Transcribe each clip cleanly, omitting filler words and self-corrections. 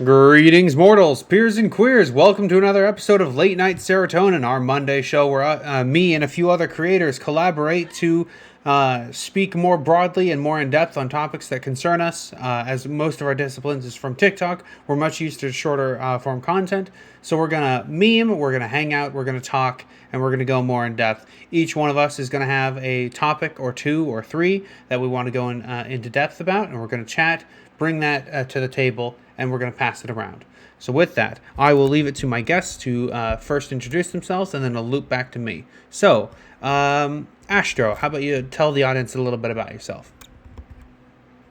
Greetings, mortals, peers, and queers. Welcome to another episode of Late Night Serotonin, our Monday show where me and a few other creators collaborate to speak more broadly and more in depth on topics that concern us. As most of our disciplines is from TikTok, we're much used to shorter form content. So we're going to meme, we're going to hang out, we're going to talk, and we're going to go more in depth. Each one of us is going to have a topic or two or three that we want to go into depth about, and we're going to chat, bring that to the table, and we're going to pass it around. So with that, I will leave it to my guests to first introduce themselves, and then I'll loop back to me. So, Astro, how about you tell the audience a little bit about yourself?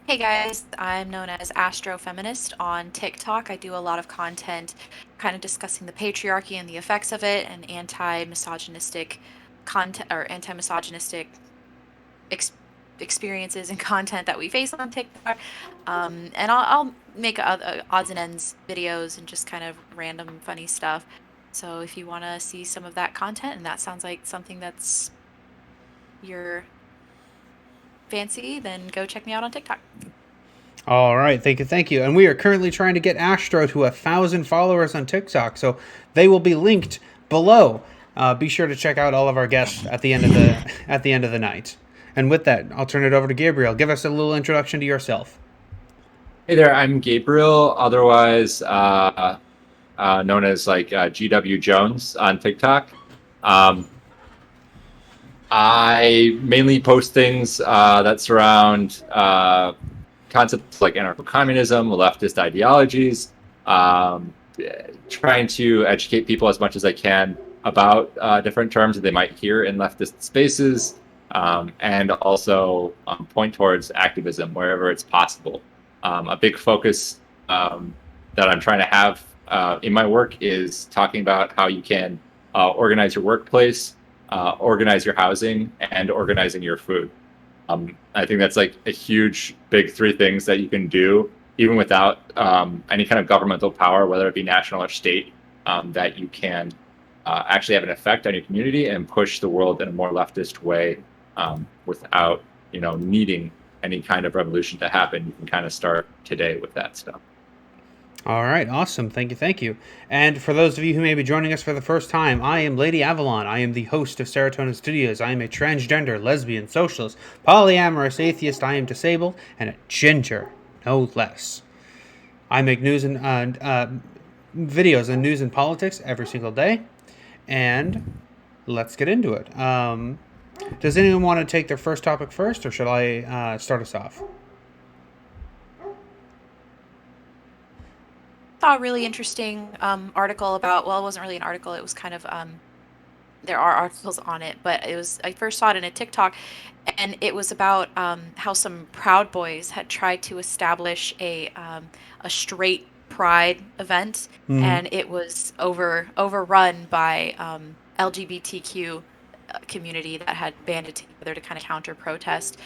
Hey guys, I'm known as astr0feminist on TikTok. I do a lot of content kind of discussing the patriarchy and the effects of it and anti-misogynistic content or anti-misogynistic experiences and content that we face on TikTok. And I'll make odds and ends videos and just kind of random funny stuff. So if you want to see some of that content and that sounds like something that's your fancy, then go check me out on TikTok. All right, thank you. And we are currently trying to get Astro to 1,000 followers on TikTok, so they will be linked below. Be sure to check out all of our guests at the end of the night. And with that, I'll turn it over to Gabriel. Give us a little introduction to yourself. Hey there, I'm Gabriel, otherwise known as GWJonesss on TikTok. I mainly post things that surround concepts like anarcho-communism, leftist ideologies, trying to educate people as much as I can about different terms that they might hear in leftist spaces, and also point towards activism wherever it's possible. A big focus that I'm trying to have in my work is talking about how you can organize your workplace, organize your housing, and organizing your food. I think that's like a huge, big three things that you can do, even without any kind of governmental power, whether it be national or state, that you can actually have an effect on your community and push the world in a more leftist way without, needing any kind of revolution to happen. You can kind of start today with that stuff. All right, awesome. Thank you. And for those of you who may be joining us for the first time, I am Lady Avalon. I am the host of Serotonin Studios. I am a transgender, lesbian, socialist, polyamorous, atheist. I am disabled, and a ginger, no less. I make news and videos on news and politics every single day, and let's get into it. Does anyone want to take their first topic first, or should I start us off? Saw a really interesting article about, well, it wasn't really an article, it was kind of there are articles on it, but I first saw it in a TikTok, and it was about how some Proud Boys had tried to establish a straight pride event, and it was overrun by LGBTQ community that had banded together to kind of counter protest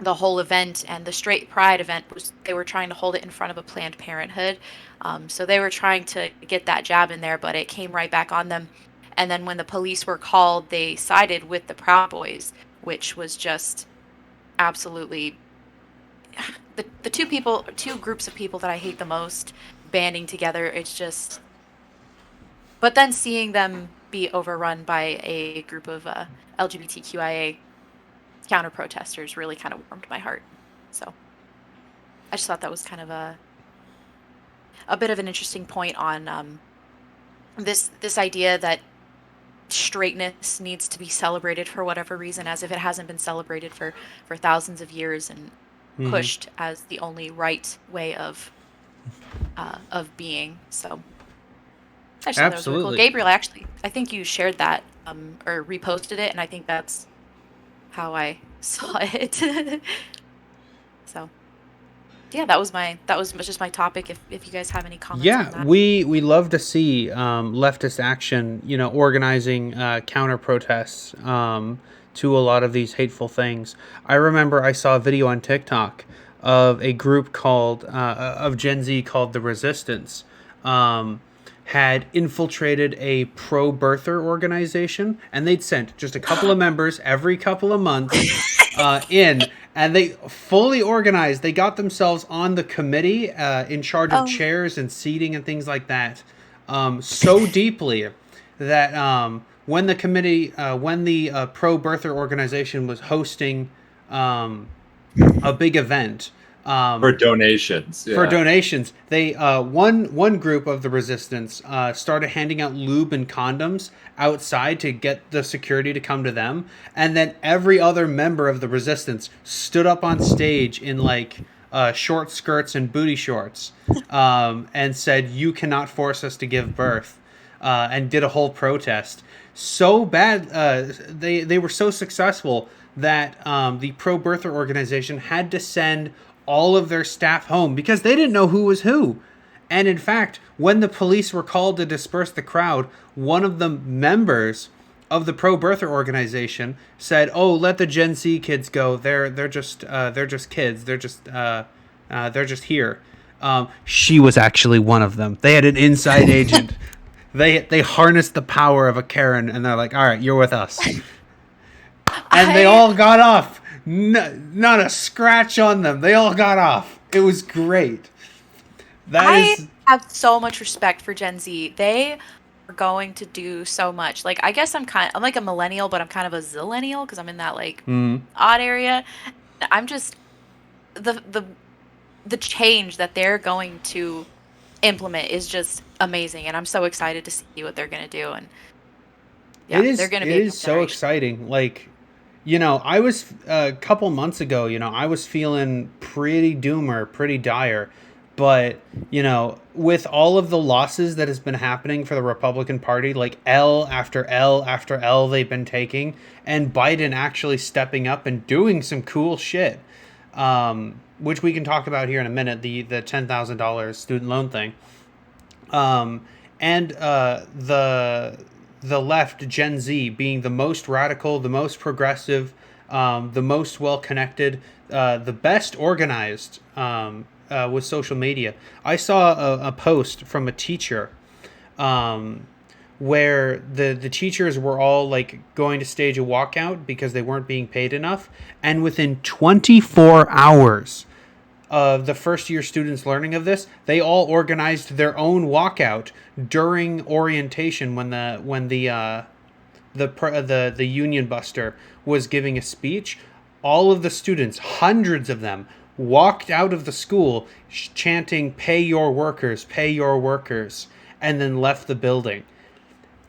the whole event. And the straight pride event they were trying to hold it in front of a Planned Parenthood, so they were trying to get that jab in there, but it came right back on them. And then when the police were called, they sided with the Proud Boys, which was just absolutely the two groups of people that I hate the most banding together. It's just, but then seeing them be overrun by a group of LGBTQIA counter protesters really kind of warmed my heart. So I just thought that was kind of a bit of an interesting point on this idea that straightness needs to be celebrated for whatever reason, as if it hasn't been celebrated for thousands of years and pushed as the only right way of being. So I just thought that was really cool. Gabriel, actually, I think you shared that or reposted it, and I think that's how I saw it. So yeah, that was just my topic. If you guys have any comments on that. we love to see leftist action, organizing counter protests to a lot of these hateful things. I remember I saw a video on TikTok of a group called of Gen Z called The Resistance, had infiltrated a pro-birther organization, and they'd sent just a couple of members every couple of months in, And they fully organized. They got themselves on the committee in charge of Oh. chairs and seating and things like that so deeply that when the committee, when the pro-birther organization was hosting a big event, For donations. for yeah. donations, they one group of the resistance started handing out lube and condoms outside to get the security to come to them, and then every other member of the resistance stood up on stage in like short skirts and booty shorts and said, "You cannot force us to give birth," and did a whole protest. So bad, they were so successful that the pro-birther organization had to send all of their staff home because they didn't know who was who. And in fact, when the police were called to disperse the crowd, one of the members of the pro-birther organization said, "Oh, let the Gen Z kids go. They're just kids. They're just here." She was actually one of them. They had an inside agent. They harnessed the power of a Karen, and they're like, "All right, you're with us." And they all got off. Not a scratch on them. They all got off. It was great. I have so much respect for Gen Z. They are going to do so much. Like, I guess I'm like a millennial, but I'm kind of a zillennial because I'm in that like odd area. I'm just the change that they're going to implement is just amazing, and I'm so excited to see what they're going to do. And yeah, they're going to be. It is so exciting. Like, you know, I was a couple months ago, you know, I was feeling pretty doomer, pretty dire. But, you know, with all of the losses that has been happening for the Republican Party, like L after L after L they've been taking, and Biden actually stepping up and doing some cool shit, which we can talk about here in a minute, the $10,000 student loan thing. And the left, Gen Z, being the most radical, the most progressive, the most well-connected, the best organized with social media. I saw a post from a teacher where the teachers were all like going to stage a walkout because they weren't being paid enough. And within 24 hours of the first year students learning of this, they all organized their own walkout during orientation when the union buster was giving a speech. All of the students, hundreds of them, walked out of the school chanting "Pay your workers, pay your workers," and then left the building.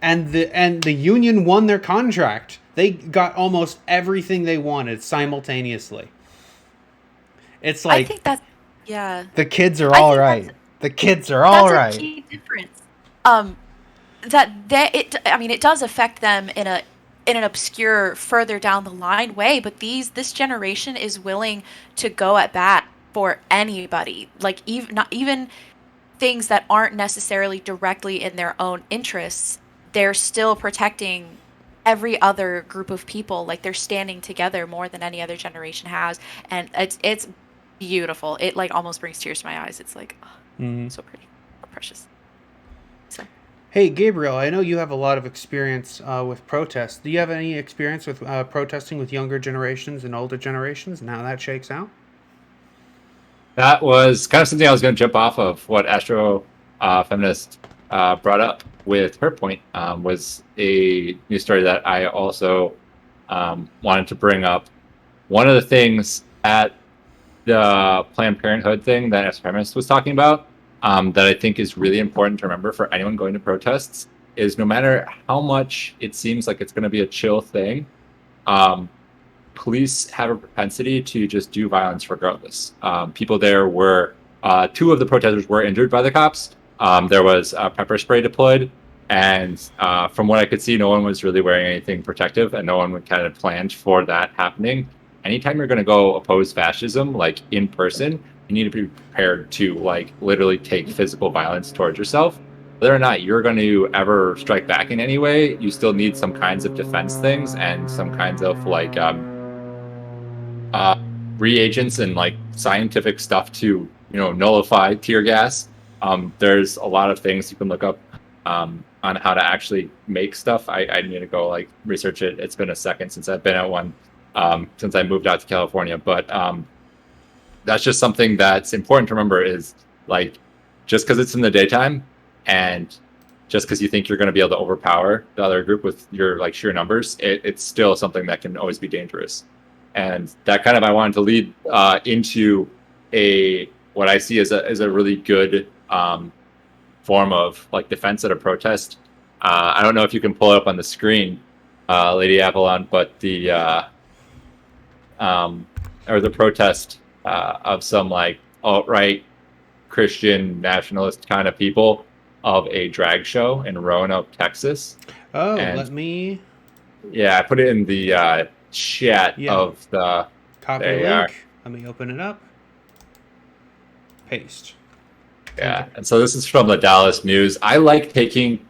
And the union won their contract. They got almost everything they wanted simultaneously. It's like, I think that's, yeah. The kids are all right. The kids are all right. That's a key difference. It does affect them in an obscure, further down the line way, but this generation is willing to go at bat for anybody. Like, not even things that aren't necessarily directly in their own interests. They're still protecting every other group of people. Like, they're standing together more than any other generation has, and it's beautiful. It like almost brings tears to my eyes. It's like, so pretty, so precious. So, hey Gabriel, I know you have a lot of experience with protests. Do you have any experience with protesting with younger generations and older generations, and how that shakes out? That was kind of something I was going to jump off of. What astr0feminist brought up with her point was a news story that I also wanted to bring up. One of the things at the Planned Parenthood thing that astr0feminist was talking about that I think is really important to remember for anyone going to protests is no matter how much it seems like it's going to be a chill thing, police have a propensity to just do violence regardless. People there were, two of the protesters were injured by the cops. There was pepper spray deployed, and from what I could see, no one was really wearing anything protective, and no one kind of planned for that happening. Anytime you're going to go oppose fascism, like in person, you need to be prepared to like literally take physical violence towards yourself. Whether or not you're going to ever strike back in any way, you still need some kinds of defense things and some kinds of like reagents and like scientific stuff to, nullify tear gas. There's a lot of things you can look up on how to actually make stuff. I need to go like research it. It's been a second since I've been at one. since I moved out to California. But that's just something that's important to remember is like, just because it's in the daytime and just because you think you're going to be able to overpower the other group with your like sheer numbers, it's still something that can always be dangerous. And that kind of, I wanted to lead into what I see as a really good form of like defense at a protest. I don't know if you can pull it up on the screen, Lady Avalon, but the protest of some like alt-right Christian nationalist kind of people of a drag show in Roanoke, Texas. Oh, and let me. Yeah, I put it in the chat of the copy link. Let me open it up. Paste. Yeah, and so this is from the Dallas News. I like taking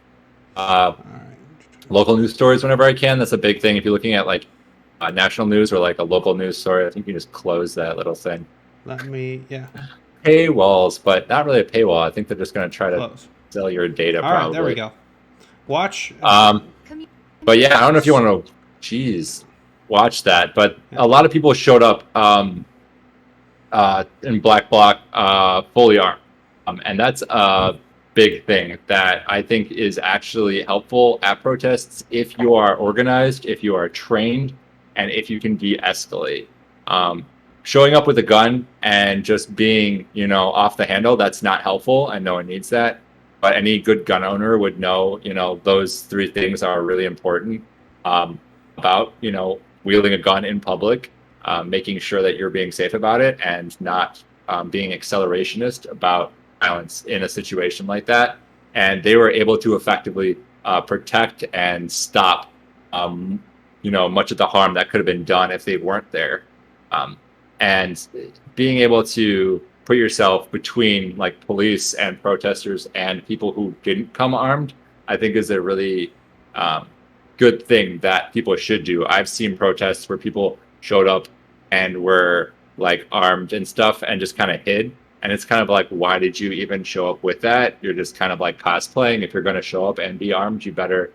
local news stories whenever I can. That's a big thing. If you're looking at like national news or like a local news story, I think you just close that little thing. Let me, Paywalls, but not really a paywall. I think they're just going to try to close. Sell your data. All probably. Right, there we go. Watch. But yeah, I don't know if you want to, watch that. But a lot of people showed up in Black Bloc fully armed. And that's a big thing that I think is actually helpful at protests if you are organized, if you are trained, and if you can de-escalate. Showing up with a gun and just being, off the handle, that's not helpful, and no one needs that. But any good gun owner would know, those three things are really important about, wielding a gun in public, making sure that you're being safe about it, and not being accelerationist about violence in a situation like that. And they were able to effectively protect and stop, much of the harm that could have been done if they weren't there. And being able to put yourself between like police and protesters and people who didn't come armed, I think is a really good thing that people should do. I've seen protests where people showed up and were like armed and stuff and just kind of hid. And it's kind of like, why did you even show up with that? You're just kind of like cosplaying. If you're going to show up and be armed, you better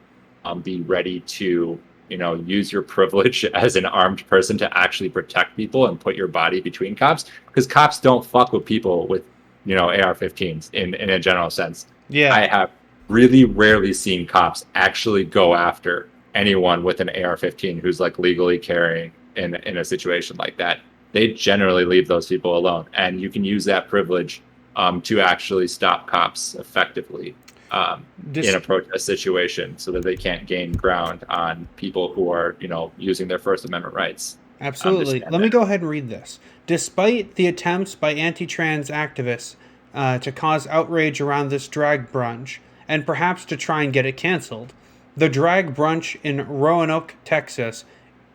be ready to, use your privilege as an armed person to actually protect people and put your body between cops. Because cops don't fuck with people with, AR-15s in a general sense. Yeah. I have really rarely seen cops actually go after anyone with an AR-15 who's like legally carrying in a situation like that. They generally leave those people alone, and you can use that privilege to actually stop cops effectively in a protest situation, so that they can't gain ground on people who are, using their First Amendment rights. Absolutely. Let me go ahead and read this. Despite the attempts by anti-trans activists to cause outrage around this drag brunch, and perhaps to try and get it canceled, the drag brunch in Roanoke, Texas,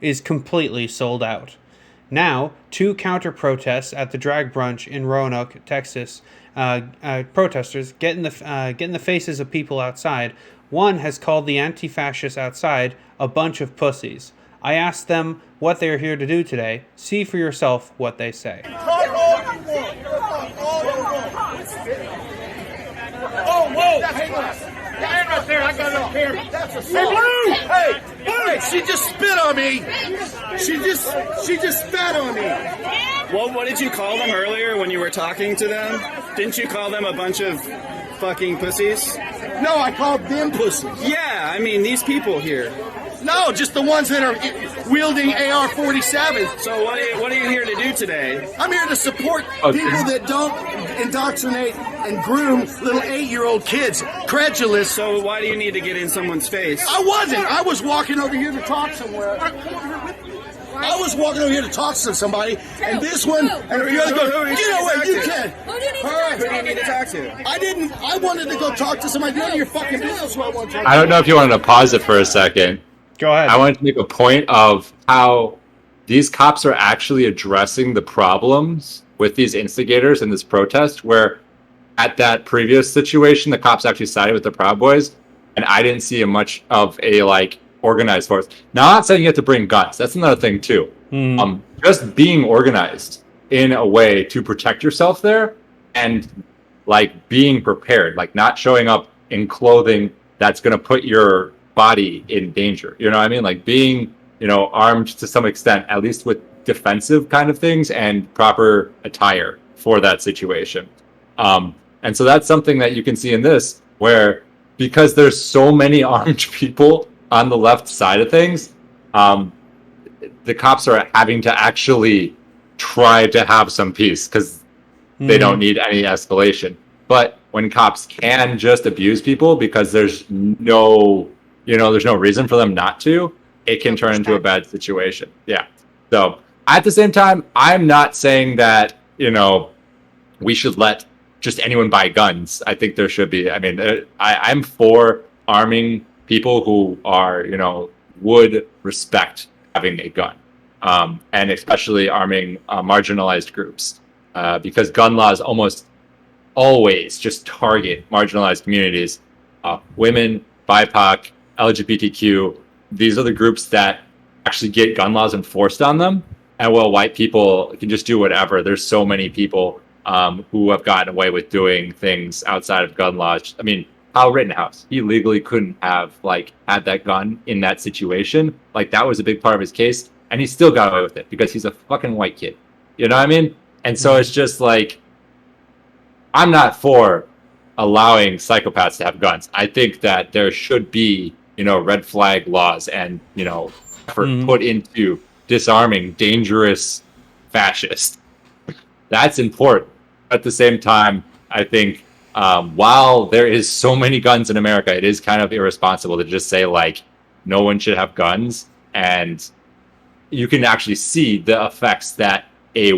is completely sold out. Now, 2 counter-protests at the drag brunch in Roanoke, Texas, protesters get in the faces of people outside. One has called the anti-fascists outside a bunch of pussies. I asked them what they are here to do today. See for yourself what they say. Oh, whoa! Hang on. Stand right there. I got it up here. Hey, Blue! Hey, Blue! She just spit on me. She just spat on me. Well, what did you call them earlier when you were talking to them? Didn't you call them a bunch of fucking pussies? No, I called them pussies. Yeah, I mean, these people here. No, just the ones that are wielding AR-47. So what are you here to do today? I'm here to support people that don't indoctrinate and groom little 8-year-old kids. Credulous. So why do you need to get in someone's face? I wasn't. I was walking over here to talk somewhere. I was walking over here to talk to somebody, and this one, and the other goes, get away, you can. Who do you need to talk to? I didn't. I wanted to go talk to somebody. None of your fucking business who I want to talk to. I don't know if you wanted to pause it for a second. Go ahead. I wanted to make a point of how these cops are actually addressing the problems with these instigators in this protest, where at that previous situation, the cops actually sided with the Proud Boys, and I didn't see much of a organized force. Now, I'm not saying you have to bring guns. That's another thing too. Just being organized in a way to protect yourself there, and being prepared, not showing up in clothing that's going to put your body in danger. You know what I mean? Being armed to some extent, at least with defensive kind of things and proper attire for that situation. And so that's something that you can see in this, where because there's so many armed people on the left side of things, the cops are having to actually try to have some peace because they don't need any escalation. But when cops can just abuse people because there's no reason for them not to, it can turn into a bad situation. Yeah. So at the same time, I'm not saying that, we should let just anyone buy guns. I think there should be. I mean, I'm for arming people who are, would respect having a gun, and especially arming marginalized groups, because gun laws almost always just target marginalized communities, women, BIPOC, LGBTQ. These are the groups that actually get gun laws enforced on them. And while white people can just do whatever, there's so many people who have gotten away with doing things outside of gun laws. I mean, Kyle Rittenhouse, he legally couldn't have had that gun in that situation. That was a big part of his case, and he still got away with it because he's a fucking white kid. You know what I mean? And so it's just I'm not for allowing psychopaths to have guns. I think that there should be, red flag laws and, effort put into disarming dangerous fascists. That's important. At the same time, I think while there is so many guns in America, it is kind of irresponsible to just say no one should have guns. And you can actually see the effects that a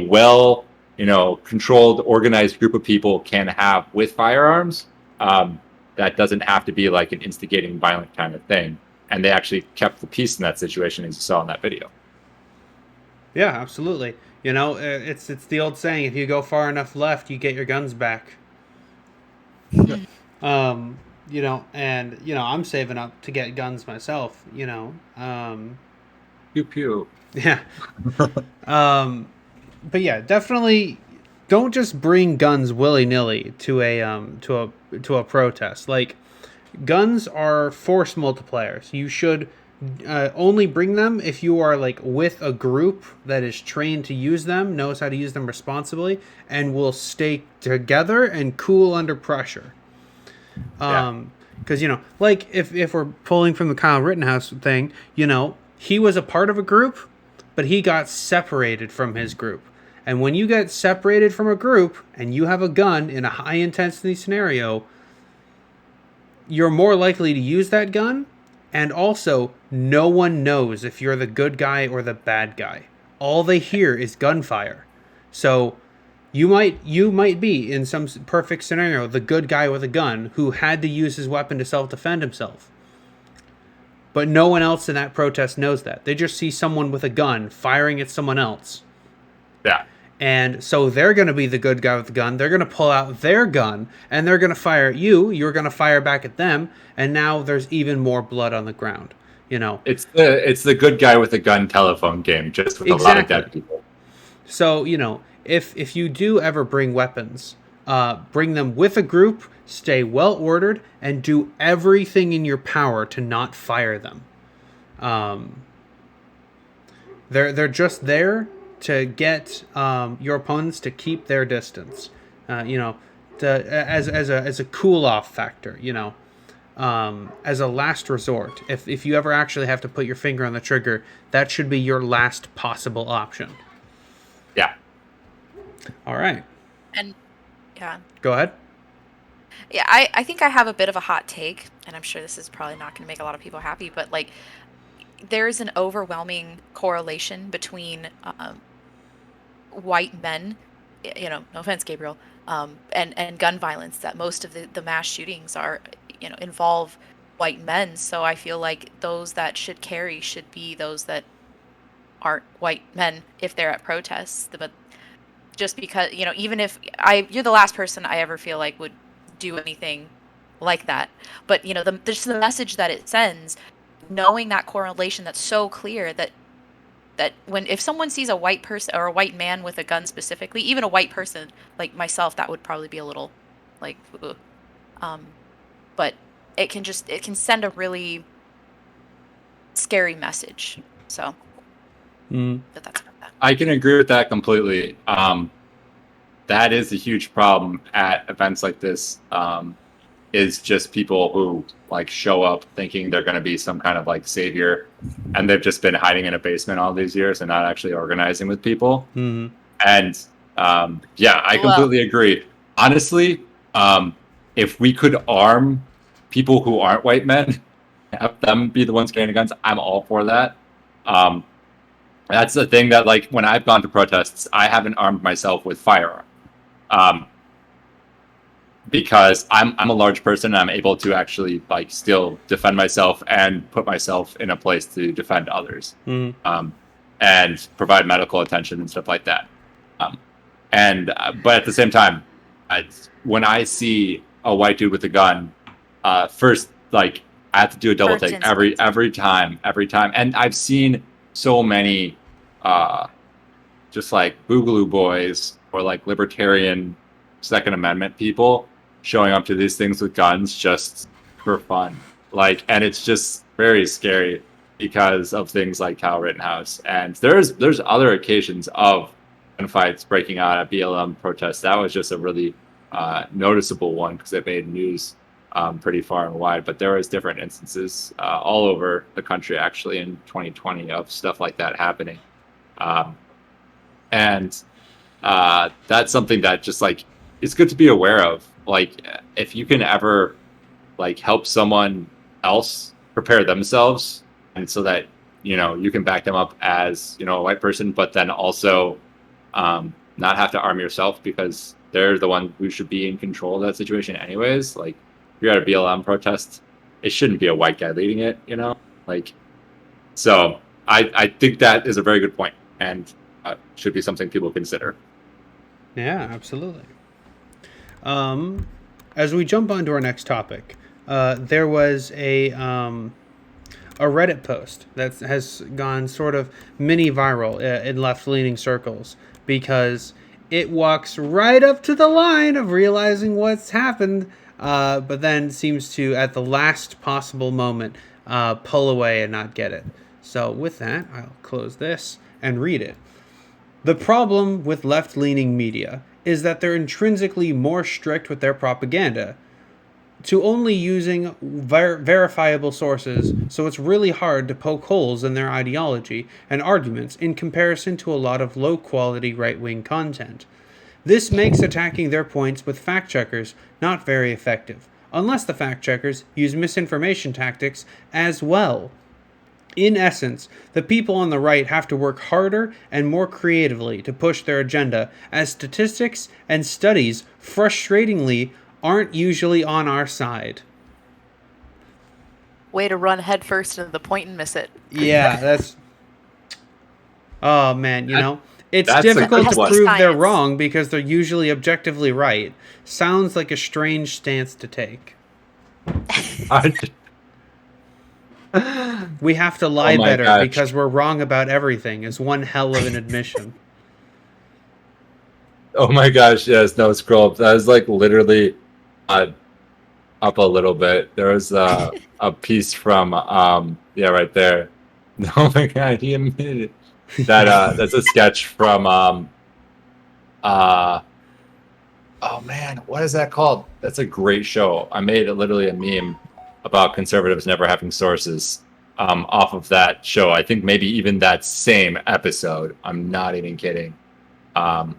controlled, organized group of people can have with firearms. That doesn't have to be an instigating violent kind of thing. And they actually kept the peace in that situation, as you saw in that video. Yeah, absolutely. It's the old saying: if you go far enough left, you get your guns back. And I'm saving up to get guns myself. Pew pew. Yeah. But yeah, definitely don't just bring guns willy-nilly to a protest. Guns are force multipliers. You should only bring them if you are with a group that is trained to use them, knows how to use them responsibly, and will stay together and cool under pressure. Because if we're pulling from the Kyle Rittenhouse thing, he was a part of a group, but he got separated from his group. And when you get separated from a group and you have a gun in a high intensity scenario, you're more likely to use that gun. And also, no one knows if you're the good guy or the bad guy. All they hear is gunfire. So you might be, in some perfect scenario, the good guy with a gun who had to use his weapon to self-defend himself. But no one else in that protest knows that. They just see someone with a gun firing at someone else. Yeah. And so they're going to be the good guy with the gun. They're going to pull out their gun, and they're going to fire at you. You're going to fire back at them, and now there's even more blood on the ground. It's the good guy with the gun telephone game, just with a lot of dead people. So if you do ever bring weapons, bring them with a group, stay well ordered, and do everything in your power to not fire them. They're just there to get your opponents to keep their distance, as a cool off factor, as a last resort. If you ever actually have to put your finger on the trigger, that should be your last possible option. Yeah. All right. And yeah. Go ahead. Yeah, I think I have a bit of a hot take, and I'm sure this is probably not going to make a lot of people happy, but there is an overwhelming correlation between white men, no offense, Gabriel, and gun violence. That most of the mass shootings are, involve white men. So I feel like those that should carry should be those that aren't white men if they're at protests. But just because, even if you're the last person I ever feel like would do anything like that. But just the message that it sends, knowing that correlation that's so clear that if someone sees a white person or a white man with a gun specifically, even a white person like myself, that would probably be a little but it can send a really scary message. So, Mm. but that's about that. I can agree with that completely. That is a huge problem at events like this. Is just people who like show up thinking they're going to be some kind of like savior, and they've just been hiding in a basement all these years and not actually organizing with people. Mm-hmm. And I completely agree. Honestly, if we could arm people who aren't white men, have them be the ones carrying guns, I'm all for that. That's the thing that, like, when I've gone to protests, I haven't armed myself with firearm. Because I'm a large person and I'm able to actually like still defend myself and put myself in a place to defend others, and provide medical attention and stuff like that. But at the same time, when I see a white dude with a gun, first, like, I have to do a double take every time. And I've seen so many just like boogaloo boys or like libertarian Second Amendment people showing up to these things with guns just for fun. Like, and it's just very scary because of things like Kyle Rittenhouse. And there's other occasions of gunfights breaking out at BLM protests. That was just a really noticeable one because it made news pretty far and wide. But there was different instances all over the country actually in 2020 of stuff like that happening. And that's something that just like it's good to be aware of. Like, if you can ever like help someone else prepare themselves, and so that you can back them up as a white person, but then also not have to arm yourself because they're the one who should be in control of that situation anyways. Like, if you're at a BLM protest, it shouldn't be a white guy leading it, like. So I think that is a very good point and should be something people consider. Yeah, absolutely. As we jump on to our next topic, there was a Reddit post that has gone sort of mini viral in left-leaning circles because it walks right up to the line of realizing what's happened, but then seems to, at the last possible moment, pull away and not get it. So with that, I'll close this and read it. The problem with left-leaning media is that they're intrinsically more strict with their propaganda to only using verifiable sources, so it's really hard to poke holes in their ideology and arguments in comparison to a lot of low-quality right-wing content. This makes attacking their points with fact-checkers not very effective, unless the fact-checkers use misinformation tactics as well. In essence, the people on the right have to work harder and more creatively to push their agenda, as statistics and studies, frustratingly, aren't usually on our side. Way to run headfirst into the point and miss it. Yeah, that's... Oh, man, it's that's difficult to prove science. they're wrong because they're usually objectively right. Sounds like a strange stance to take. We have to lie better because we're wrong about everything is one hell of an admission. Oh my gosh, yes, no, scroll up. That was like literally up a little bit. There was a piece from right there. Oh my god, he admitted it. That's a sketch from oh man, what is that called? That's a great show. I made it literally a meme about conservatives never having sources off of that show. I think maybe even that same episode. I'm not even kidding. Is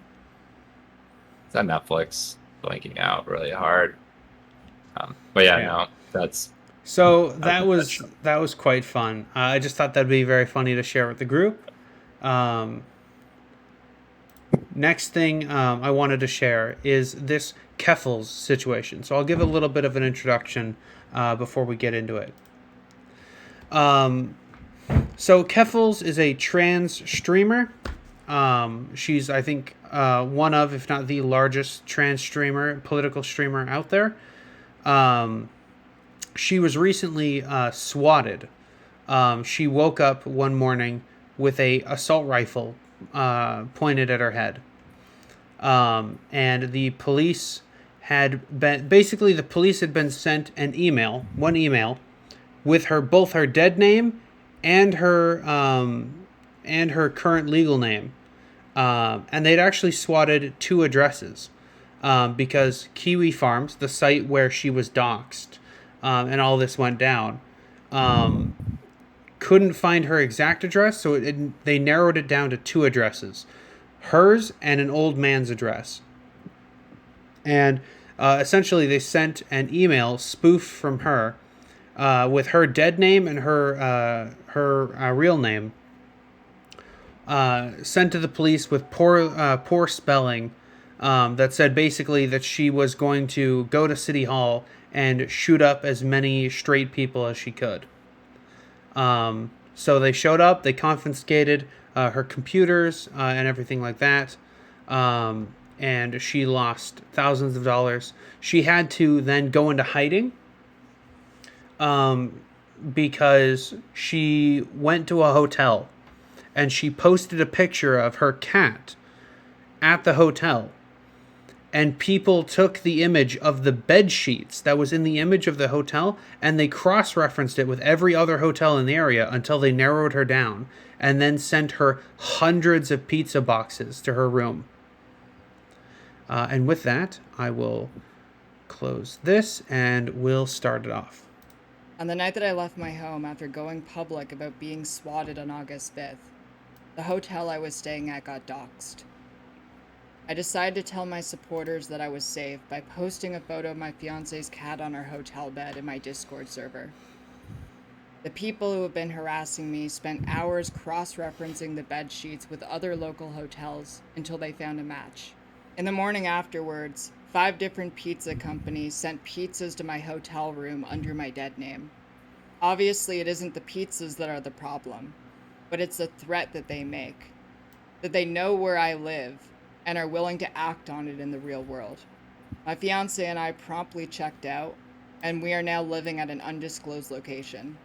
that Netflix? Blanking out really hard. But no, that's... So that was quite fun. I just thought that'd be very funny to share with the group. Next thing I wanted to share is this Keffals situation. So I'll give a little bit of an introduction before we get into it. So Keffals is a trans streamer. She's, I think, one of, if not the largest trans streamer, political streamer out there. She was recently swatted. She woke up one morning with a assault rifle pointed at her head. And the police had been sent one email with both her dead name and her current legal name. And they'd actually swatted 2 addresses because Kiwi Farms, the site where she was doxxed, and all this went down, couldn't find her exact address, so they narrowed it down to 2 addresses, hers and an old man's address. And essentially they sent an email spoof from her with her dead name and her real name, sent to the police with poor spelling, that said basically that she was going to go to City Hall and shoot up as many straight people as she could. So they showed up, they confiscated her computers and everything like that, and she lost thousands of dollars. She had to then go into hiding because she went to a hotel and she posted a picture of her cat at the hotel. And people took the image of the bed sheets that was in the image of the hotel and they cross-referenced it with every other hotel in the area until they narrowed her down and then sent her hundreds of pizza boxes to her room. And with that, I will close this and we'll start it off. On the night that I left my home after going public about being swatted on August 5th, the hotel I was staying at got doxxed. I decided to tell my supporters that I was safe by posting a photo of my fiance's cat on her hotel bed in my Discord server. The people who have been harassing me spent hours cross-referencing the bed sheets with other local hotels until they found a match. In the morning afterwards, 5 different pizza companies sent pizzas to my hotel room under my dead name. Obviously, it isn't the pizzas that are the problem, but it's the threat that they make, that they know where I live and are willing to act on it in the real world. My fiance and I promptly checked out, and we are now living at an undisclosed location.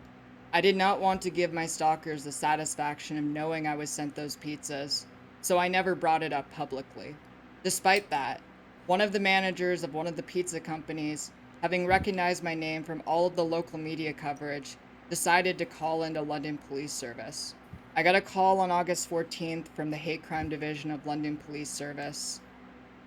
I did not want to give my stalkers the satisfaction of knowing I was sent those pizzas, so I never brought it up publicly. Despite that, one of the managers of one of the pizza companies, having recognized my name from all of the local media coverage, decided to call into London Police Service. I got a call on August 14th from the Hate Crime Division of London Police Service.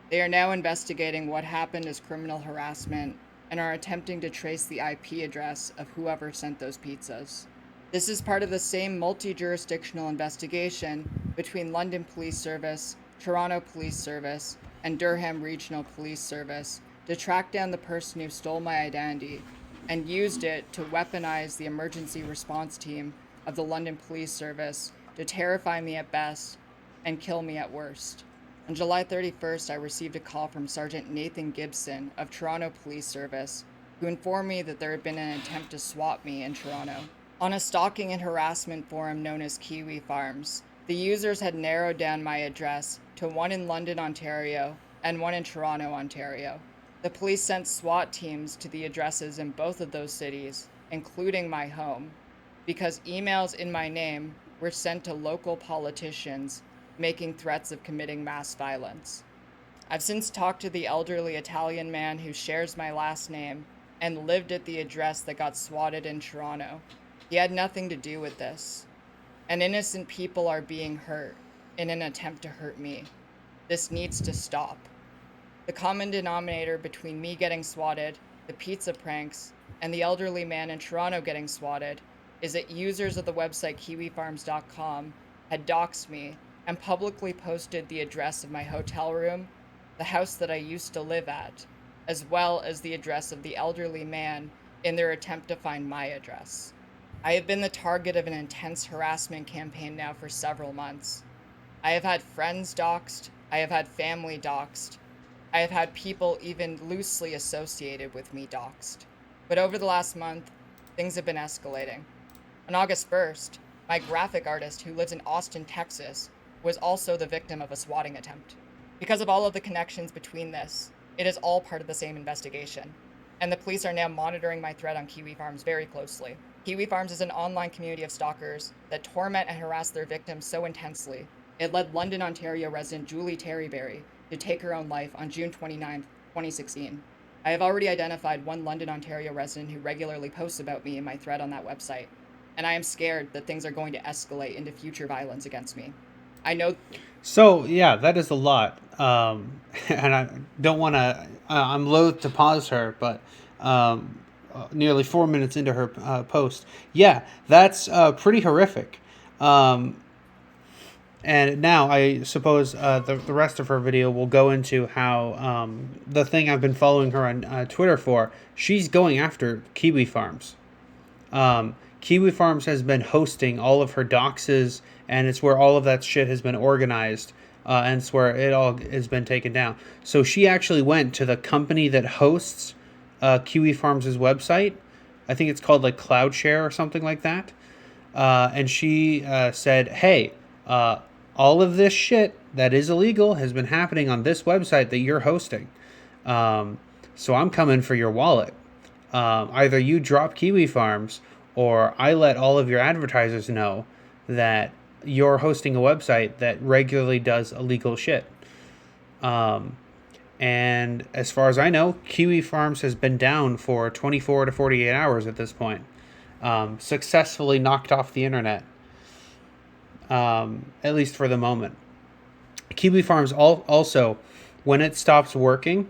They are now investigating what happened as criminal harassment and are attempting to trace the IP address of whoever sent those pizzas. This is part of the same multi-jurisdictional investigation between London Police Service, Toronto Police Service, and Durham Regional Police Service to track down the person who stole my identity and used it to weaponize the emergency response team of the London Police Service to terrify me at best and kill me at worst. On July 31st, I received a call from Sergeant Nathan Gibson of Toronto Police Service, who informed me that there had been an attempt to swat me in Toronto. On a stalking and harassment forum known as Kiwi Farms, the users had narrowed down my address to one in London, Ontario, and one in Toronto, Ontario. The police sent SWAT teams to the addresses in both of those cities, including my home, because emails in my name were sent to local politicians making threats of committing mass violence. I've since talked to the elderly Italian man who shares my last name and lived at the address that got swatted in Toronto. He had nothing to do with this. And innocent people are being hurt in an attempt to hurt me. This needs to stop. The common denominator between me getting swatted, the pizza pranks, and the elderly man in Toronto getting swatted is that users of the website kiwifarms.com had doxed me and publicly posted the address of my hotel room, the house that I used to live at, as well as the address of the elderly man in their attempt to find my address. I have been the target of an intense harassment campaign now for several months. I have had friends doxed, I have had family doxed, I have had people even loosely associated with me doxed. But over the last month, things have been escalating. On August 1st, my graphic artist who lives in Austin, Texas, was also the victim of a swatting attempt. Because of all of the connections between this, it is all part of the same investigation, and the police are now monitoring my thread on Kiwi Farms very closely. Kiwi Farms is an online community of stalkers that torment and harass their victims so intensely, it led London, Ontario resident Julie Terryberry to take her own life on June 29, 2016. I have already identified one London, Ontario resident who regularly posts about me in my thread on that website, and I am scared that things are going to escalate into future violence against me. I know. So yeah, that is a lot, and I don't want to. I'm loath to pause her, but nearly 4 minutes into her post, yeah, that's pretty horrific. And now I suppose the rest of her video will go into how the thing I've been following her on Twitter for, she's going after Kiwi Farms. Kiwi Farms has been hosting all of her doxes, and it's where all of that shit has been organized, and it's where it all has been taken down. So she actually went to the company that hosts Kiwi Farms' website. I think it's called like CloudShare or something like that. And she said, hey, all of this shit that is illegal has been happening on this website that you're hosting. So I'm coming for your wallet. Either you drop Kiwi Farms, or I let all of your advertisers know that you're hosting a website that regularly does illegal shit. And as far as I know, Kiwi Farms has been down for 24 to 48 hours at this point. Successfully knocked off the internet. At least for the moment. Kiwi Farms also, when it stops working,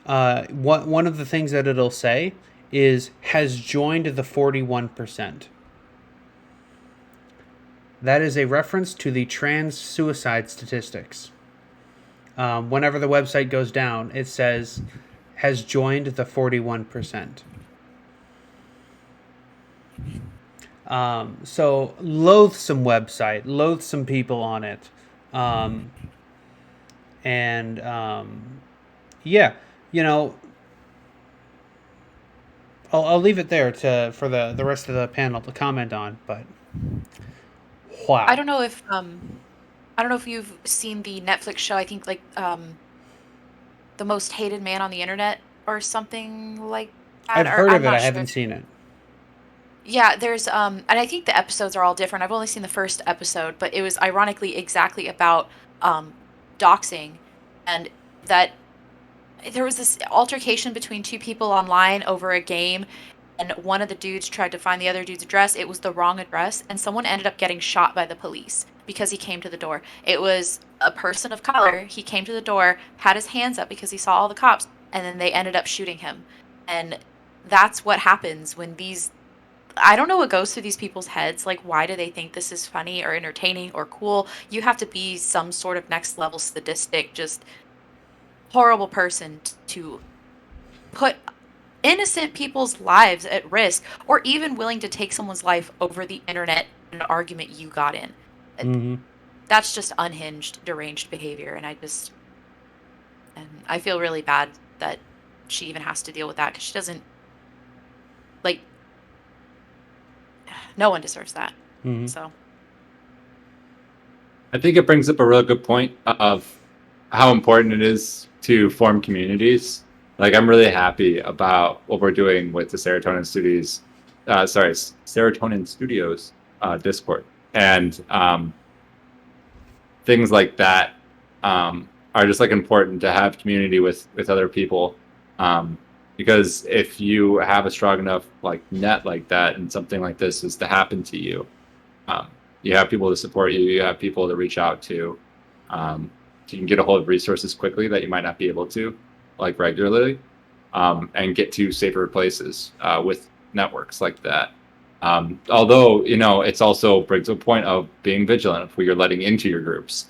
one of the things that it'll say is has joined the 41%. That is a reference to the trans suicide statistics. Whenever the website goes down, it says has joined the 41%. So loathsome website, loathsome people on it. Yeah, you know, I'll leave it there for the rest of the panel to comment on, but wow. I don't know if you've seen the Netflix show, I think like The Most Hated Man on the Internet or something like that. I've heard of it, I haven't seen it. Yeah, there's and I think the episodes are all different. I've only seen the first episode, but it was ironically exactly about doxing, and that there was this altercation between two people online over a game, and one of the dudes tried to find the other dude's address. It was the wrong address, and someone ended up getting shot by the police because he came to the door. It was a person of color. He came to the door, had his hands up because he saw all the cops, and then they ended up shooting him. And that's what happens when these... I don't know what goes through these people's heads. Like, why do they think this is funny or entertaining or cool? You have to be some sort of next level sadistic, just horrible person to put innocent people's lives at risk, or even willing to take someone's life over the internet in an argument you got in. Mm-hmm. That's just unhinged, deranged behavior, and I feel really bad that she even has to deal with that, because she doesn't, like, no one deserves that. Mm-hmm. So I think it brings up a real good point of how important it is to form communities. Like, I'm really happy about what we're doing with the Serotonin Studios Discord, and things like that are just like important to have community with other people, because if you have a strong enough like net like that, and something like this is to happen to you, you have people to support you, you have people to reach out to, you can get a hold of resources quickly that you might not be able to like regularly, and get to safer places with networks like that. Although, you know, it's also brings a point of being vigilant of who you're letting into your groups.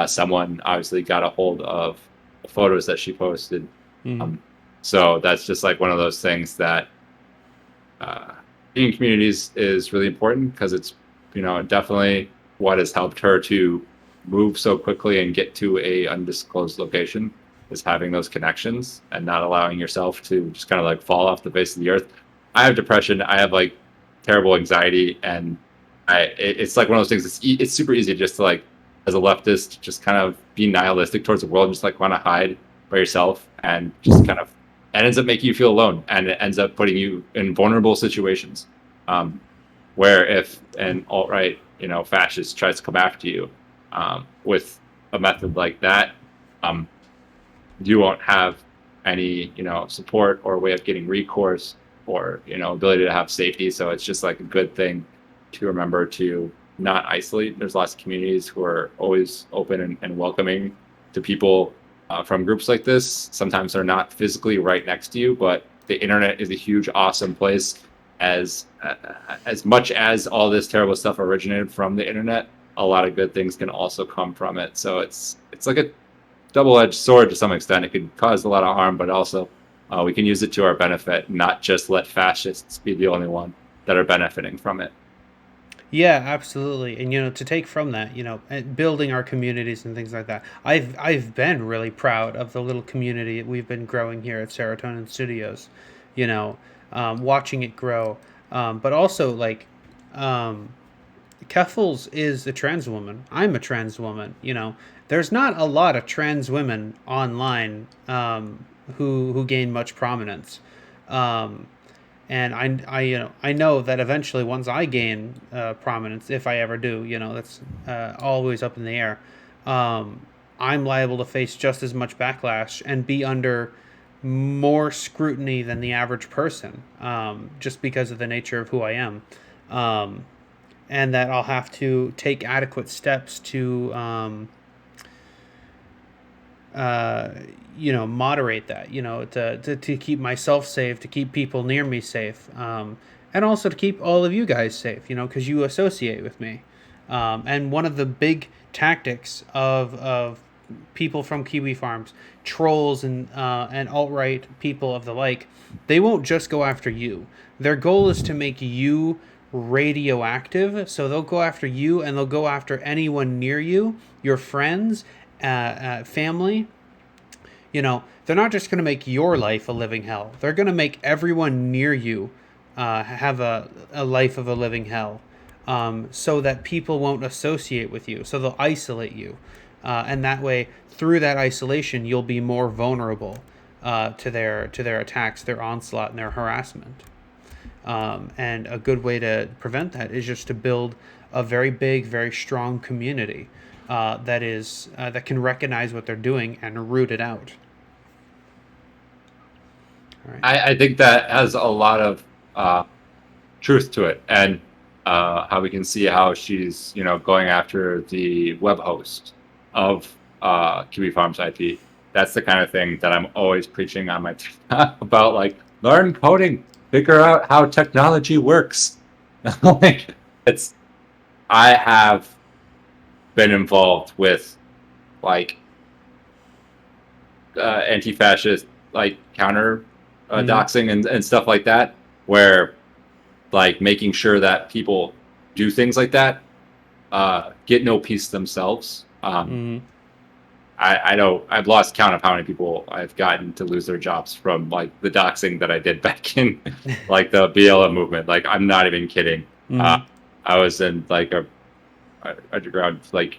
Someone obviously got a hold of the photos that she posted. Mm-hmm. So that's just like one of those things that being in communities is really important, because it's, you know, definitely what has helped her to move so quickly and get to a undisclosed location, is having those connections and not allowing yourself to just kind of like fall off the face of the earth. I have depression. I have like terrible anxiety, and it's like one of those things. It's super easy just to like, as a leftist, just kind of be nihilistic towards the world and just like want to hide by yourself, and just kind of, it ends up making you feel alone, and it ends up putting you in vulnerable situations, where if an alt-right, you know, fascist tries to come after you with a method like that, you won't have any, you know, support or way of getting recourse, or, you know, ability to have safety. So it's just like a good thing to remember to not isolate. There's lots of communities who are always open and welcoming to people from groups like this. Sometimes they're not physically right next to you, but the internet is a huge, awesome place. As much as all this terrible stuff originated from the internet, a lot of good things can also come from it. So it's like a double-edged sword to some extent. It could cause a lot of harm, but also we can use it to our benefit, not just let fascists be the only one that are benefiting from it. Yeah, absolutely. And, to take from that, and building our communities and things like that. I've been really proud of the little community that we've been growing here at Serotonin Studios, watching it grow. But also, like, Keffals is a trans woman. I'm a trans woman. There's not a lot of trans women online who gain much prominence. And I know that eventually, once I gain prominence, if I ever do, that's always up in the air. I'm liable to face just as much backlash and be under more scrutiny than the average person, just because of the nature of who I am, and that I'll have to take adequate steps to moderate that, to keep myself safe, to keep people near me safe, and also to keep all of you guys safe, because you associate with me. And one of the big tactics of people from Kiwi Farms, trolls and alt-right people of the like, they won't just go after you. Their goal is to make you radioactive, so they'll go after you, and they'll go after anyone near you, your friends, family. They're not just going to make your life a living hell. They're going to make everyone near you have a life of a living hell, so that people won't associate with you. So they'll isolate you. And that way, through that isolation, you'll be more vulnerable to their attacks, their onslaught, and their harassment. And a good way to prevent that is just to build a very big, very strong community that can recognize what they're doing and root it out. All right. I think that has a lot of truth to it, and how we can see how she's going after the web host of Kiwi Farms IP. That's the kind of thing that I'm always preaching on my TikTok about, like, learn coding, figure out how technology works. I have been involved with like anti-fascist like counter doxing and stuff like that, where like making sure that people do things like that get no peace themselves. I know I've lost count of how many people I've gotten to lose their jobs from like the doxing that I did back in like the BLM movement. Like, I'm not even kidding. I was in like a underground like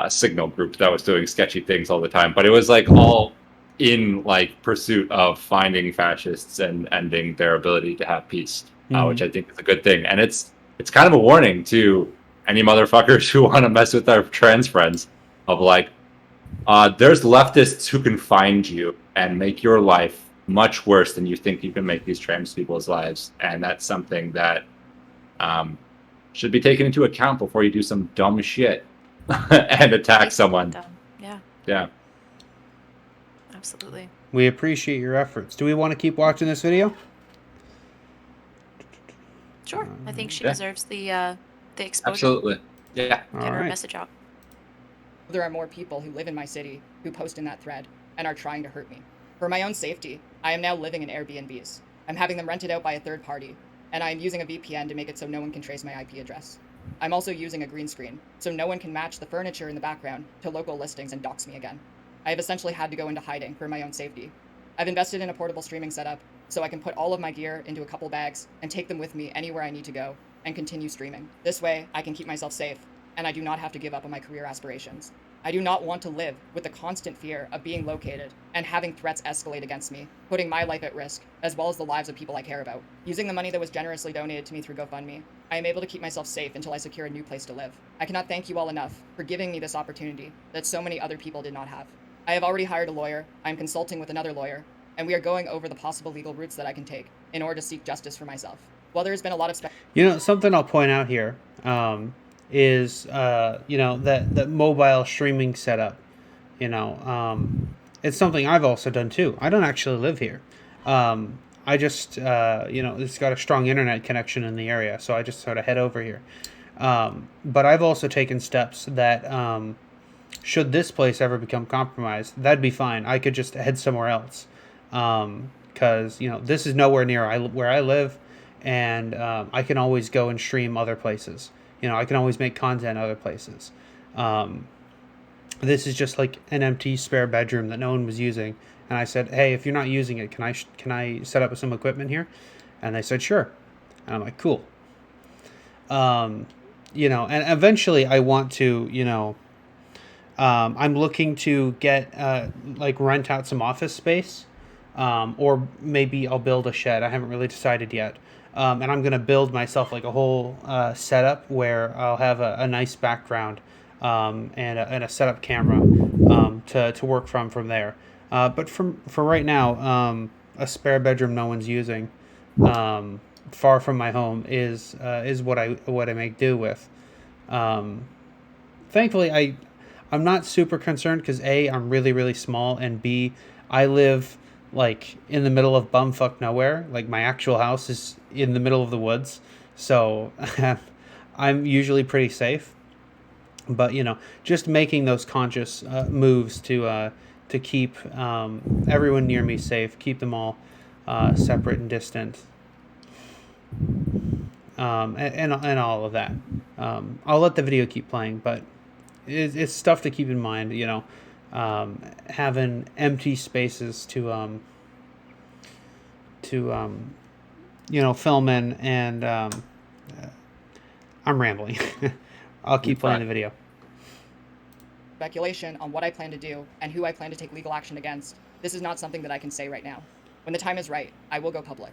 signal group that was doing sketchy things all the time, but it was like all in like pursuit of finding fascists and ending their ability to have peace, which I think is a good thing. And it's kind of a warning to any motherfuckers who want to mess with our trans friends of like, there's leftists who can find you and make your life much worse than you think you can make these trans people's lives. And that's something that should be taken into account before you do some dumb shit and attack someone. Yeah. Absolutely. We appreciate your efforts. Do we want to keep watching this video? Sure. I think she deserves the exposure. Absolutely. Yeah. Get her message out. There are more people who live in my city who post in that thread and are trying to hurt me. For my own safety, I am now living in Airbnbs. I'm having them rented out by a third party, and I am using a VPN to make it so no one can trace my IP address. I'm also using a green screen, so no one can match the furniture in the background to local listings and dox me again. I have essentially had to go into hiding for my own safety. I've invested in a portable streaming setup, so I can put all of my gear into a couple bags and take them with me anywhere I need to go and continue streaming. This way, I can keep myself safe, and I do not have to give up on my career aspirations. I do not want to live with the constant fear of being located and having threats escalate against me, putting my life at risk, as well as the lives of people I care about. Using the money that was generously donated to me through GoFundMe, I am able to keep myself safe until I secure a new place to live. I cannot thank you all enough for giving me this opportunity that so many other people did not have. I have already hired a lawyer, I am consulting with another lawyer, and we are going over the possible legal routes that I can take in order to seek justice for myself. While there's been a lot of Something I'll point out here is that mobile streaming setup. It's something I've also done too. I don't actually live here. I just it's got a strong internet connection in the area, so I just sort of head over here. But I've also taken steps that should this place ever become compromised, that'd be fine. I could just head somewhere else, because this is nowhere near where I live, and I can always go and stream other places. I can always make content other places. This is just like an empty spare bedroom that no one was using, and I said, hey, if you're not using it, can I set up some equipment here? And they said sure, and I'm like, cool. And eventually I want to I'm looking to get rent out some office space, or maybe I'll build a shed. I haven't really decided yet. And I'm going to build myself like a whole setup where I'll have a nice background and a setup camera to work from there. But for right now, a spare bedroom no one's using, far from my home, is what I make do with. Thankfully, I'm not super concerned because A, I'm really, really small, and B, I live like in the middle of bumfuck nowhere. Like my actual house is in the middle of the woods, so I'm usually pretty safe. But just making those conscious moves to keep everyone near me safe, keep them all separate and distant, and all of that. I'll let the video keep playing, but it's stuff to keep in mind. Having empty spaces to film in, and I'm rambling. I'll keep playing the video. Speculation on what I plan to do and who I plan to take legal action against. This is not something that I can say right now. When the time is right, I will go public.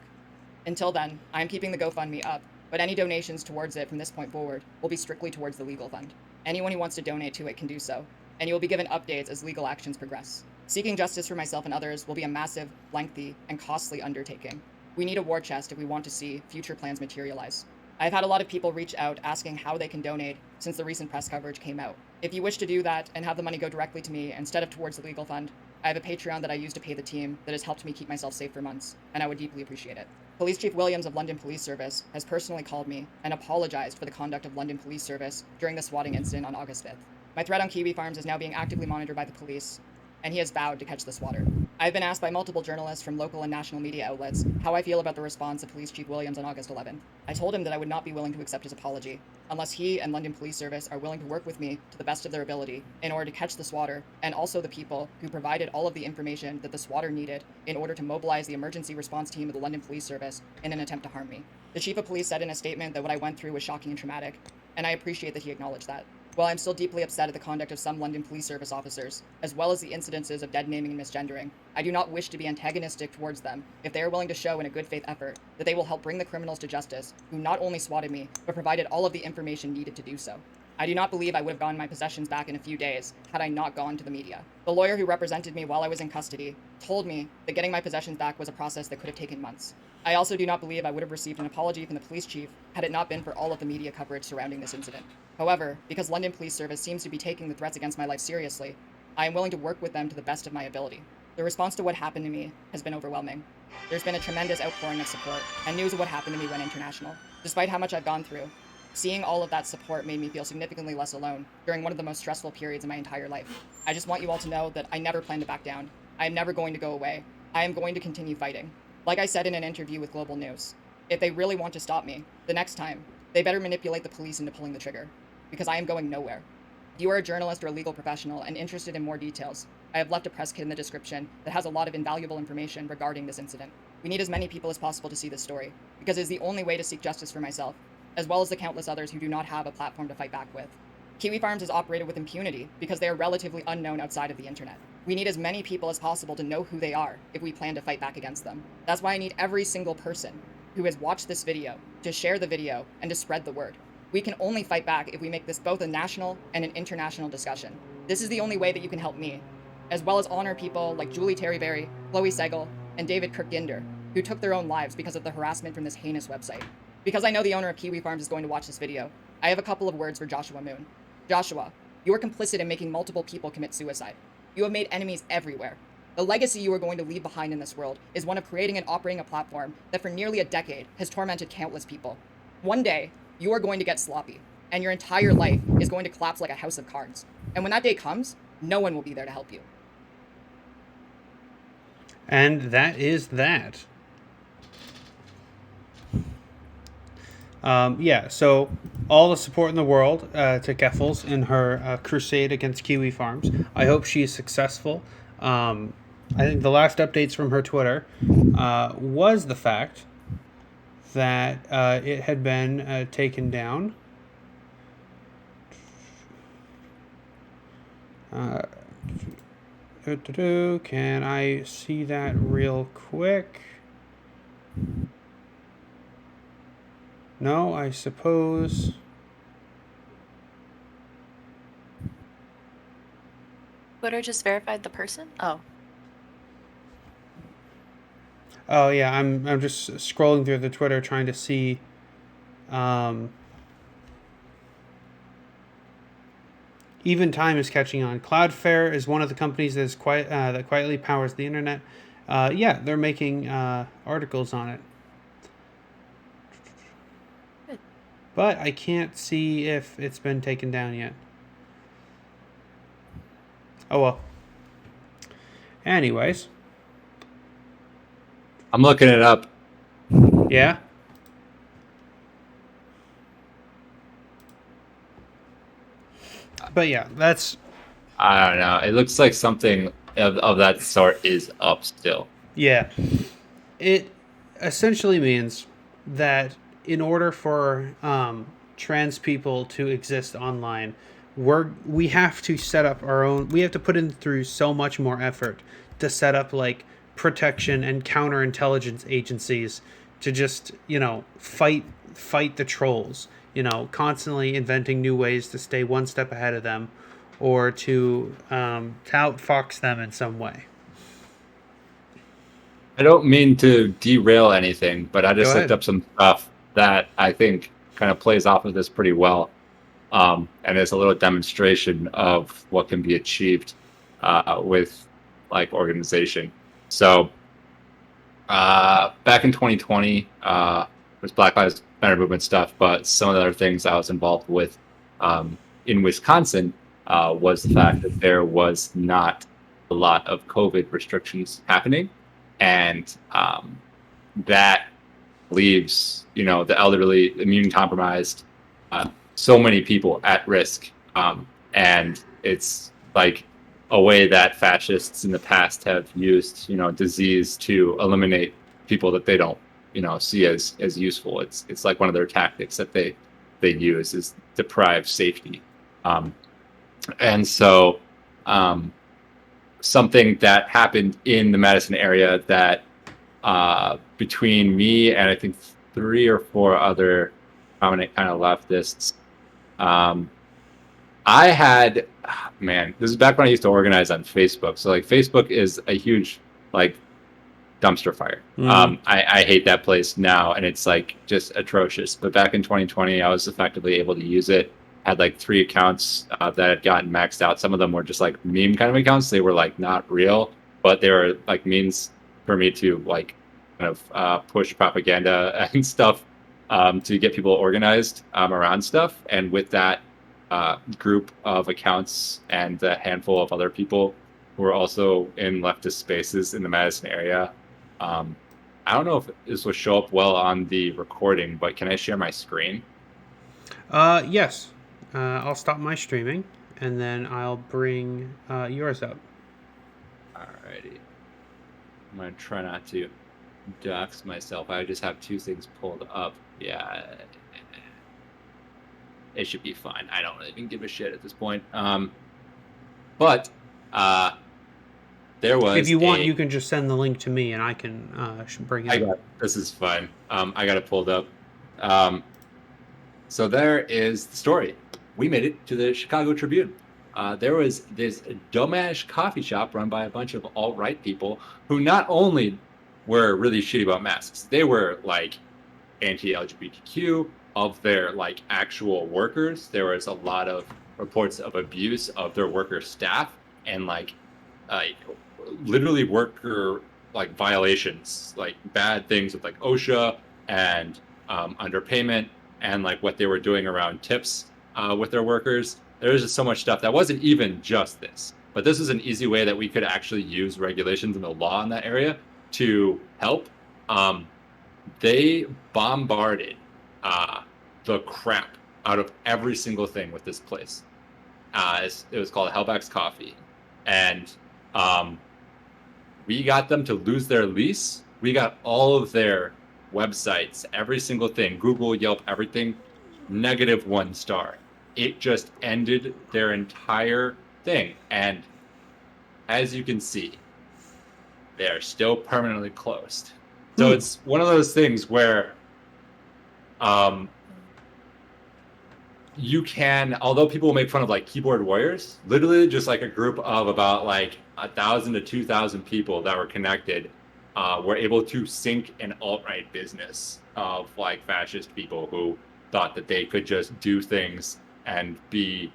Until then, I am keeping the GoFundMe up, but any donations towards it from this point forward will be strictly towards the legal fund. Anyone who wants to donate to it can do so, and you will be given updates as legal actions progress. Seeking justice for myself and others will be a massive, lengthy, and costly undertaking. We need a war chest if we want to see future plans materialize. I've had a lot of people reach out asking how they can donate since the recent press coverage came out. If you wish to do that and have the money go directly to me instead of towards the legal fund, I have a Patreon that I use to pay the team that has helped me keep myself safe for months, and I would deeply appreciate it. Police Chief Williams of London Police Service has personally called me and apologized for the conduct of London Police Service during the swatting incident on August 5th. My threat on Kiwi Farms is now being actively monitored by the police, and he has vowed to catch the swatter. I've been asked by multiple journalists from local and national media outlets how I feel about the response of Police Chief Williams on August 11th. I told him that I would not be willing to accept his apology unless he and London Police Service are willing to work with me to the best of their ability in order to catch the swatter, and also the people who provided all of the information that the swatter needed in order to mobilize the emergency response team of the London Police Service in an attempt to harm me. The Chief of Police said in a statement that what I went through was shocking and traumatic, and I appreciate that he acknowledged that. While I'm still deeply upset at the conduct of some London Police Service officers, as well as the incidences of dead naming and misgendering, I do not wish to be antagonistic towards them if they are willing to show in a good faith effort that they will help bring the criminals to justice who not only swatted me, but provided all of the information needed to do so. I do not believe I would have gotten my possessions back in a few days had I not gone to the media. The lawyer who represented me while I was in custody told me that getting my possessions back was a process that could have taken months. I also do not believe I would have received an apology from the police chief had it not been for all of the media coverage surrounding this incident. However, because London Police Service seems to be taking the threats against my life seriously, I am willing to work with them to the best of my ability. The response to what happened to me has been overwhelming. There's been a tremendous outpouring of support, and news of what happened to me went international. Despite how much I've gone through, seeing all of that support made me feel significantly less alone during one of the most stressful periods in my entire life. I just want you all to know that I never plan to back down. I am never going to go away. I am going to continue fighting. Like I said in an interview with Global News, if they really want to stop me, the next time, they better manipulate the police into pulling the trigger, because I am going nowhere. If you are a journalist or a legal professional and interested in more details, I have left a press kit in the description that has a lot of invaluable information regarding this incident. We need as many people as possible to see this story, because it is the only way to seek justice for myself, as well as the countless others who do not have a platform to fight back with. Kiwi Farms is operated with impunity because they are relatively unknown outside of the internet. We need as many people as possible to know who they are if we plan to fight back against them. That's why I need every single person who has watched this video to share the video and to spread the word. We can only fight back if we make this both a national and an international discussion. This is the only way that you can help me, as well as honor people like Julie Terryberry, Chloe Segal, and David Kirkginder, who took their own lives because of the harassment from this heinous website. Because I know the owner of Kiwi Farms is going to watch this video, I have a couple of words for Joshua Moon. Joshua, you are complicit in making multiple people commit suicide. You have made enemies everywhere. The legacy you are going to leave behind in this world is one of creating and operating a platform that for nearly a decade has tormented countless people. One day, you are going to get sloppy, and your entire life is going to collapse like a house of cards. And when that day comes, no one will be there to help you. And that is that. Yeah, so all the support in the world to Keffals in her crusade against Kiwi Farms. I hope she is successful. I think the last updates from her Twitter was the fact that it had been taken down. Can I see that real quick? No, I suppose. Twitter just verified the person? Oh. Oh yeah, I'm just scrolling through the Twitter trying to see. Even Time is catching on. Cloudflare is one of the companies that is that quietly powers the internet. Yeah, they're making articles on it. Good. But I can't see if it's been taken down yet. Oh well. Anyways. I'm looking it up. Yeah? But yeah, that's... I don't know. It looks like something of that sort is up still. Yeah. It essentially means that in order for trans people to exist online, we have to set up our own... We have to put in through so much more effort to set up, like, protection and counterintelligence agencies to just, fight the trolls. Constantly inventing new ways to stay one step ahead of them or to outfox them in some way. I don't mean to derail anything, but I just Go looked ahead. up some stuff that I think kind of plays off of this pretty well. And it's a little demonstration of what can be achieved with like organization. So back in 2020, was Black Lives Matter movement stuff, but some of the other things I was involved with in Wisconsin was the fact that there was not a lot of COVID restrictions happening, and that leaves the elderly, immune compromised, so many people at risk, and it's like a way that fascists in the past have used disease to eliminate people that they don't see as useful. It's like one of their tactics that they use is deprive safety. And so something that happened in the Madison area that between me and I think 3 or 4 other prominent kind of leftists, I had, this is back when I used to organize on Facebook. So like Facebook is a huge like dumpster fire. I hate that place now, and it's like just atrocious. But back in 2020, I was effectively able to use it. Had like 3 accounts that had gotten maxed out. Some of them were just like meme kind of accounts. They were like not real, but they were like means for me to like kind of push propaganda and stuff to get people organized around stuff. And with that group of accounts and a handful of other people who were also in leftist spaces in the Madison area. I don't know if this will show up well on the recording, but can I share my screen? Yes. I'll stop my streaming, and then I'll bring yours up. Alrighty. I'm going to try not to dox myself. I just have 2 things pulled up. Yeah. It should be fine. I don't even give a shit at this point. But there was. If you want, you can just send the link to me, and I can bring it up. This is fine. I got it pulled up. So there is the story. We made it to the Chicago Tribune. There was this dumbass coffee shop run by a bunch of alt-right people who not only were really shitty about masks, they were like anti-LGBTQ, of their like actual workers. There was a lot of reports of abuse of their worker staff and like literally worker like violations, like bad things with like OSHA and underpayment and like what they were doing around tips with their workers. There was just so much stuff that wasn't even just this, but this is an easy way that we could actually use regulations and the law in that area to help. They bombarded the crap out of every single thing with this place. It was called Hellbacks Coffee, and we got them to lose their lease. We got all of their websites, every single thing, Google, Yelp, everything, -1 star. It just ended their entire thing. And as you can see, they're still permanently closed. So it's one of those things where you can, although people make fun of like keyboard warriors, literally just like a group of about like 1,000 to 2,000 people that were connected were able to sink an alt-right business of like fascist people who thought that they could just do things and be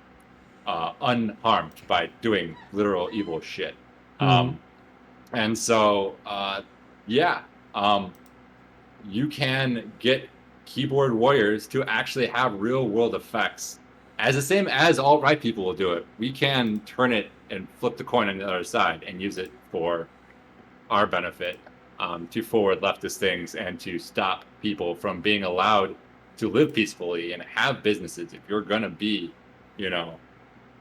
unharmed by doing literal evil shit. And so, you can get keyboard warriors to actually have real world effects as the same as alt-right people will do it. We can turn it and flip the coin on the other side and use it for our benefit, to forward leftist things and to stop people from being allowed to live peacefully and have businesses. If you're going to be,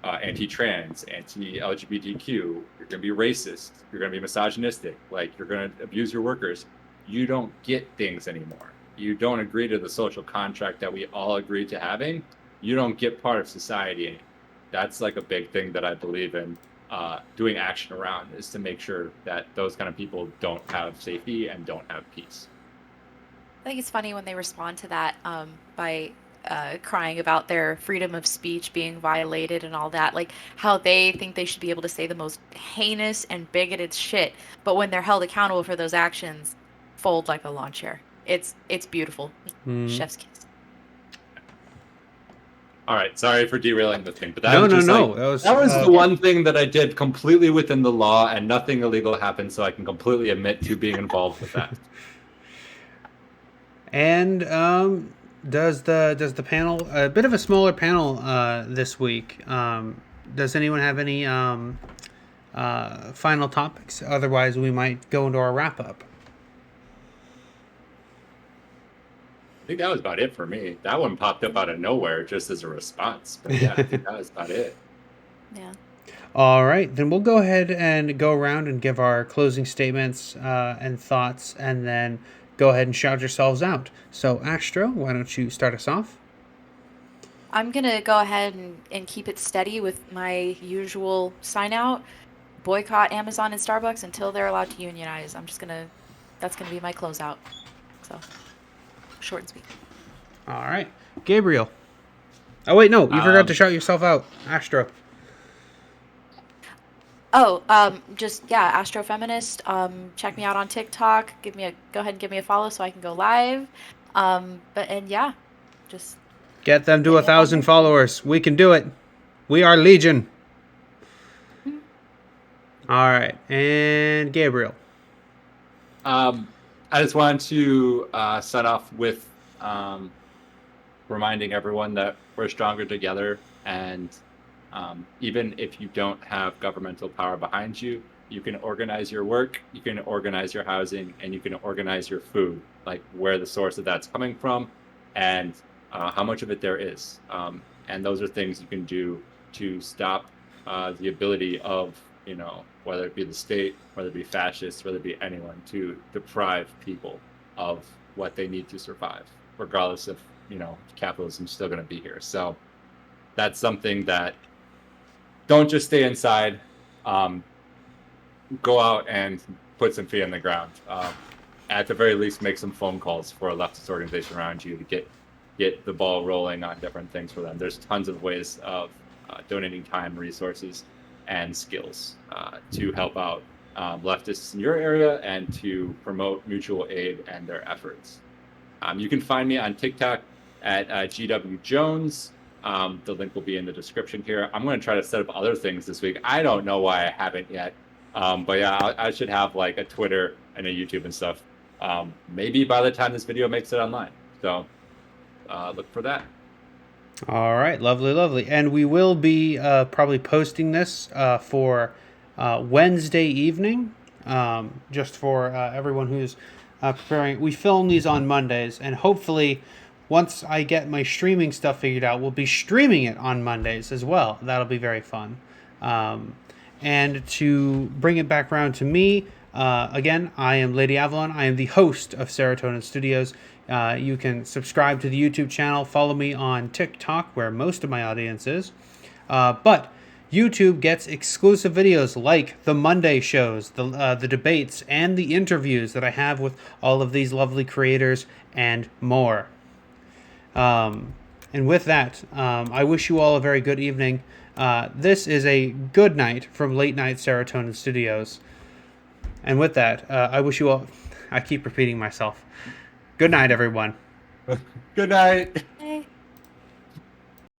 anti-trans, anti-LGBTQ, you're going to be racist, you're going to be misogynistic, like you're going to abuse your workers, you don't get things anymore. You don't agree to the social contract that we all agree to having. You don't get part of society. That's like a big thing that I believe in doing action around, is to make sure that those kind of people don't have safety and don't have peace. I think it's funny when they respond to that by crying about their freedom of speech being violated and all that, like how they think they should be able to say the most heinous and bigoted shit, but when they're held accountable for those actions, fold like a lawn chair. It's beautiful. Chef's kiss. All right, sorry for derailing the thing, but No. That was the one thing that I did completely within the law, and nothing illegal happened, so I can completely admit to being involved with that. And does the panel, a bit of a smaller panel this week? Does anyone have any final topics? Otherwise, we might go into our wrap up. I think that was about it for me. That one popped up out of nowhere just as a response. But yeah, I think that was about it. Yeah. All right, then we'll go ahead and go around and give our closing statements and thoughts, and then go ahead and shout yourselves out. So, Astro, why don't you start us off? I'm going to go ahead and keep it steady with my usual sign out. Boycott Amazon and Starbucks until they're allowed to unionize. That's going to be my closeout. So, short and sweet. All right. Gabriel. Oh, wait, no. You forgot to shout yourself out. Astro. Oh, astr0feminist. Check me out on TikTok. Go ahead and give me a follow so I can go live. Just get them to 1,000 followers. We can do it. We are Legion. All right, and Gabriel. I just wanted to start off with reminding everyone that we're stronger together, and even if you don't have governmental power behind you, you can organize your work, you can organize your housing, and you can organize your food, like where the source of that's coming from and how much of it there is. And those are things you can do to stop the ability of, whether it be the state, whether it be fascists, whether it be anyone, to deprive people of what they need to survive, regardless if, capitalism's still going to be here. So that's something that, don't just stay inside, go out and put some feet on the ground. At the very least, make some phone calls for a leftist organization around you to get the ball rolling on different things for them. There's tons of ways of donating time, resources, and skills to help out leftists in your area and to promote mutual aid and their efforts. You can find me on TikTok at GWJonesss. The link will be in the description here. I'm going to try to set up other things this week. I don't know why I haven't yet. But yeah, I should have like a Twitter and a YouTube and stuff. Maybe by the time this video makes it online. So look for that. All right, lovely. And we will be probably posting this for Wednesday evening, just for everyone who's preparing. We film these on Mondays, and hopefully once I get my streaming stuff figured out, we'll be streaming it on Mondays as well. That'll be very fun. And to bring it back around to me, again, I am Lady Avalon. I am the host of Serotonin Studios. You can subscribe to the YouTube channel, follow me on TikTok, where most of my audience is. But YouTube gets exclusive videos like the Monday shows, the debates, and the interviews that I have with all of these lovely creators and more. And with that, I wish you all a very good evening. This is a good night from Late Night Serotonin Studios. And with that, I wish you all... I keep repeating myself. Good night, everyone. Good night.